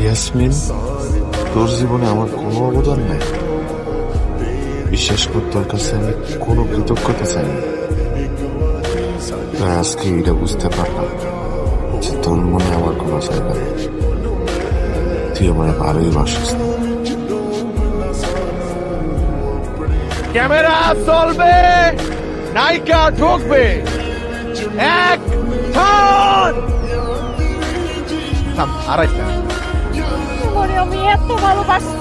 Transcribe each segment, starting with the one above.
ইয়াসমিন, তোর জীবনে আমার কোনো অবদান নাই। বিশ্বাস কর, তোর কাছে আমি কোনো কৃতজ্ঞতা চাই না। আজকে এটা বুঝতে পারলাম যে তোর মনে আমার কোনো জায়গা নেই। তুই আমার ভালোই বাসিস না। ক্যামেরা চলবে, নায়িকা ঢুকবে। অ্যাকশন! আড়াইটা তোমারে আমি এত ভালোবাসি,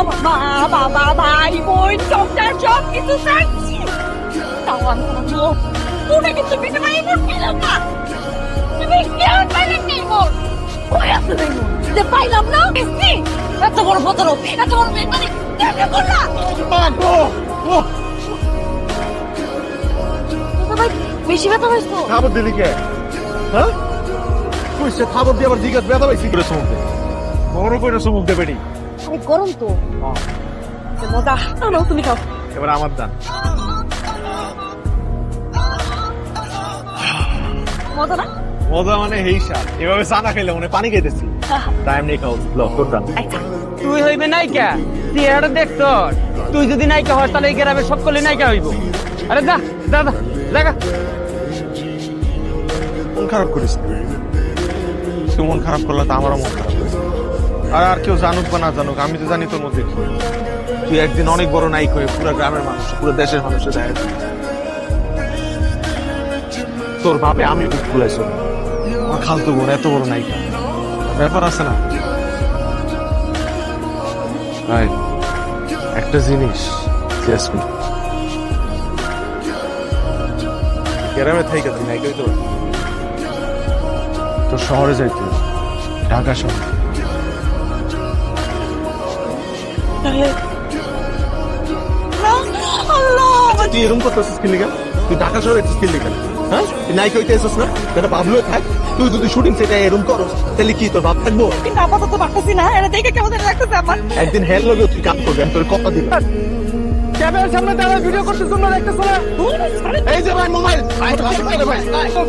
আমার মা বাবা ভাই বোন সংসার সব কিছু চাচ্ছি, তাও আমি তুমি কিন্তু পেটে মাই মোট পেলাম না। তুমি কেমন পাইলেন নেই মোট ওই আসতে নেই মোট যে পাইলাম না। বেশি এত বড় বোতল, এত বড় মেয়ে কেমনে করলা? বেশি ব্যথা হয়েছে? খাবার দিলি কে? হ্যাঁ, কইছে খাবার দিয়ে আবার জিজ্ঞাসা ব্যথা পাইছি করে সমুদ্রে বড় করে সমুদ্র দেবেনি। আরে গরম তো মজা। নাও তুমি খাও। এবার আমার দান। মজা না? মজা মানে হেইসা এভাবে চানা খাইলে মনে পানি খাইতেছি। টাইম নেই খাও, তোর দান। তুই হইবে নায়িকা, চেহারা দেখতো। তুই যদি নায়িকা হস তাহলে এই গ্রামে সকলে নায়িকা হইব। আরে যা যা যা দেখা। মন খারাপ করিস না। তুই মন খারাপ করলে তো আমারও মন খারাপ করিস। আর কেউ জানুক বা না জানুক, আমি তো জানি তোর মধ্যে কি। তুই একদিন অনেক বড় নায়িক হয়ে পুরো গ্রামের মানুষ, পুরো দেশের মানুষের দেখা দিবি। তোর ভাবে আমি ভুলাইছ, আমার খালতো বোন এত বড় নায়িকা, ব্যাপার আছে না। ভাই একটা জিনিস, ইয়াসমিন, গ্রামে থাইকা তুই নায়িকা হইতে পারবি। তোর শহরে যাইতে, ঢাকা শহর। তুই এরকম করতেছিস কি লিগা? তুই ঢাকা শহরে কি লিগা? হ্যাঁ, তুই নায়িকা হইতে এসেছিস না? এটা ভাবলো থাক। তুই যদি শুটিং সেটা এরকম করস তাহলে কি তোর ভাব থাকবো? কিন্তু আপাতত পারতেছি না, এটা দেখে কেমন লাগতেছে আমার। একদিন হেল লগে তুই কাজ করবি, আমি তোর কথা দিলাম। ক্যামেরার সামনে দাঁড়া ভিডিও করতে তোমরা দেখতেছো না? এই যে ভাই মোবাইল,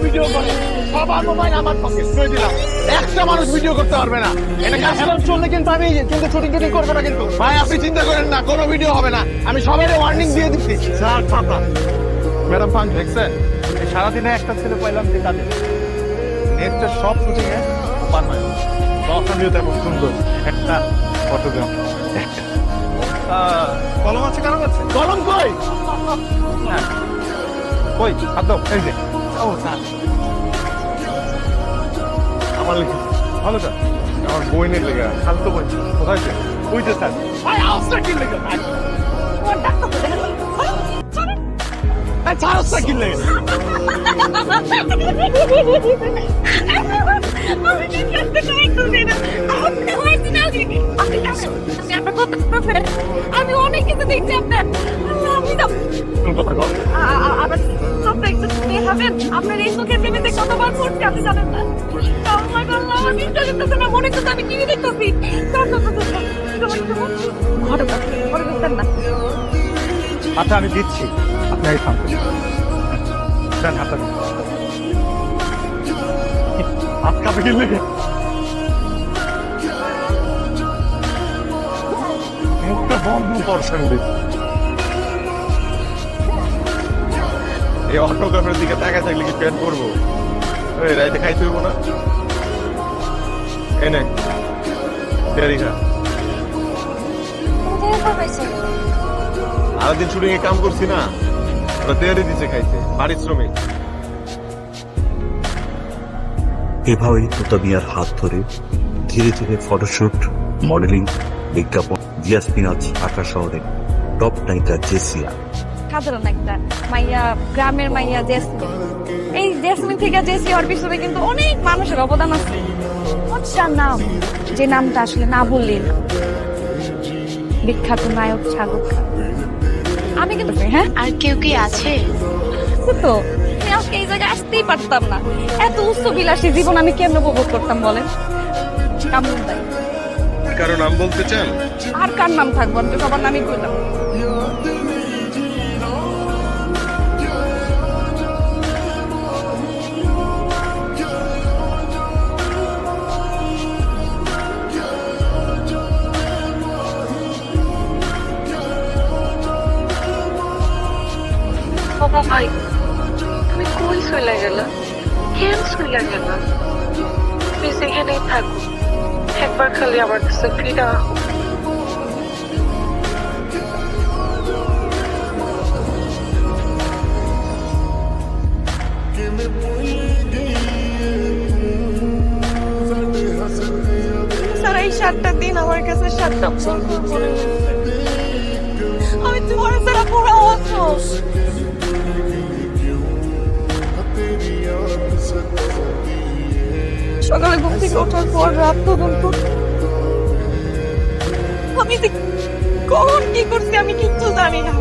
ভিডিও করে সবার মোবাইল আমার পকেট করে দিলাম। একটা মানুষ ভিডিও করতে পারবে না। এটা কাজ চললে কিন্তু আমি কিন্তু শুটিং করবো না। কিন্তু ভাই আপনি চিন্তা করেন না, কোনো ভিডিও হবে না। আমি সবাই ওয়ার্নিং দিয়ে দিচ্ছি। স্যার ছাতা ম্যাডাম ফাং দেখছেন, এই সারাদিনে একটা ছেলে পাইলাম যে কাজে নেটের সব শুটিং এ পারমানেন্ট দর্শনীয় তেমন সুন্দর একটা ফটোগ্রাফ। কলম আছে, কারণ আছে কলম কই? কই হাত দাও, এই যে। ও স্যার আমার লিখে ভালো স্যার, আমার বইনের লেগে খালতো বই কোথায় আছে? ওই যে স্যার। ভাই আওয়াজটা কি লেগে? ছাড়া কি লেগে? আমি অনেক কিছু দেখছি আপনার। আপনার এই চোখের প্রেমেতে কতবার পড়ছে আপনি জানেন না। মনে করতে আমি টিভি দেখতেছি। আচ্ছা আমি দিচ্ছি, আপনি হাত কাপে গেলে মুখটা বন্ধ করছেন। এই অটোগ্রাফের দিকে টাকা থাকলে কি প্যান্ট করবো? রাইতে খাইতে হইব না। এনে দেরি খা। আরো দিন শুটিং এ কাম করছি না, ওরা দেয়ারি দিচ্ছে খাইতে, পারিশ্রমিক। এভাবেই তোতা মিয়ার হাত ধরে ধীরে ধীরে ফটোশুট, মডেলিং, বিজ্ঞাপন। ইয়াসমিন আজ ঢাকা শহরে টপ নায়িকা জেসিয়া। সাধারণ একটা মাইয়া, গ্রামের মাইয়া জেসমিন। এই জেসমিন থেকে জেসি হওয়ার পিছনে কিন্তু অনেক মানুষের অবদান আছে। আচ্ছা নাম, যে নামটা আসলে না বললেই না, বিখ্যাত নায়ক শাহরুখ খান। আমি কিন্তু হ্যাঁ, আর কেউ কি আছে? তো আজকে এই জায়গায় আসতেই পারতাম না। এত উচ্চ বিলাসী জীবন আমি কেমন উপভোগ করতাম বলেন? কামরুল ভাই। কারো নাম বলতে চান? আর কার নাম থাকবো, আমি তো সবার নামই কইলাম। ভাই তুমি কই চলে গেলা? কেন চলে গেলা? তুমি যেখানেই থাকো একবার খালি আমার কাছে ফিরে আসো। স্যার এই 7টা দিন আমার কাছে 7টা বছর মনে হয়েছে। আমি তোমার ছাড়া পুরো অসুস্থ। সকালে ঘুম থেকে ওঠার পর রাত পর্যন্ত আমি যে কখন কি করছি আমি কিচ্ছু জানি না।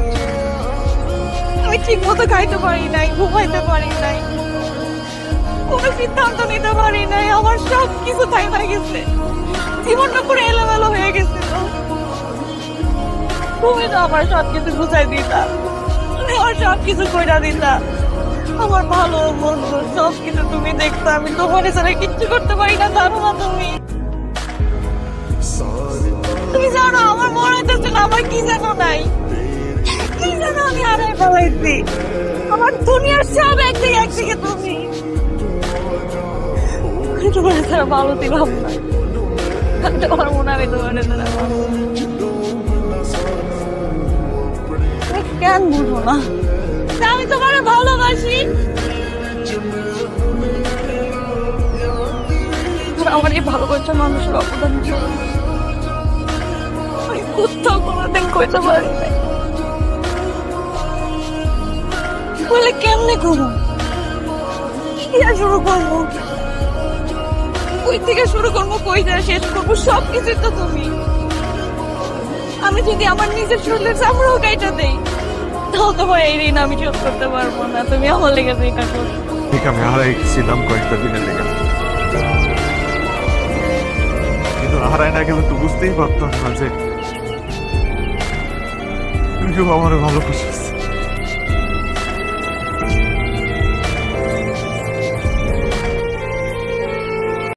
আমি ঠিক মতো খাইতে পারি নাই, ঘুমাইতে পারি নাই, কোনো সিদ্ধান্ত নিতে পারি নাই। আমার সব কিছু থাইমা গেছে, জীবনটা পুরো এলোমেলো হয়ে গেছিল। তুমি তো আমার সবকিছু বুঝাই দিতা, তুমি আমার সবকিছু কইরা দিতা, আমার ভালো মন্দ সবকিছু তুমি দেখতো। আমি তোমার ছাড়া কিচ্ছু করতে পারি না, জানো না তুমি? তুমি জানো আমার মনে হচ্ছে না আমার কি জানো নাই, কি জানো আমি হারাই ফেলাইছি। আমার দুনিয়ার সব একদিকে তুমি। আমি তোমার ছাড়া ভালো ছিলাম না, তোমার মনে হয় তোমার ছাড়া ভালো। কেন বুঝো না আমি তোমার ভালোবাসি? আমার এই ভালোবাসার মানুষের অবদান আমি কোথাও কোনোদিন কইতে পারি নাই। বলে কেমনে করবো, কি দিয়ে শুরু করবো, কই থেকে শুরু করবো, কই দিয়ে শেষ করবো, সবকিছু তো তুমি। আমি যদি আমার নিজের শরীরের চামড়াও কাইটা দেই তাও তোমার এই ঋণ আমি শোধ করতে পারবো না। তুমি আমার লেগে এটা করো। ঠিক আমি হারাইছিলাম কয়েকটা দিনের লেগে, কিন্তু হারাই না গেলে তো বুঝতেই পারতাম না যে তুইও আমার ভালোবাসিস।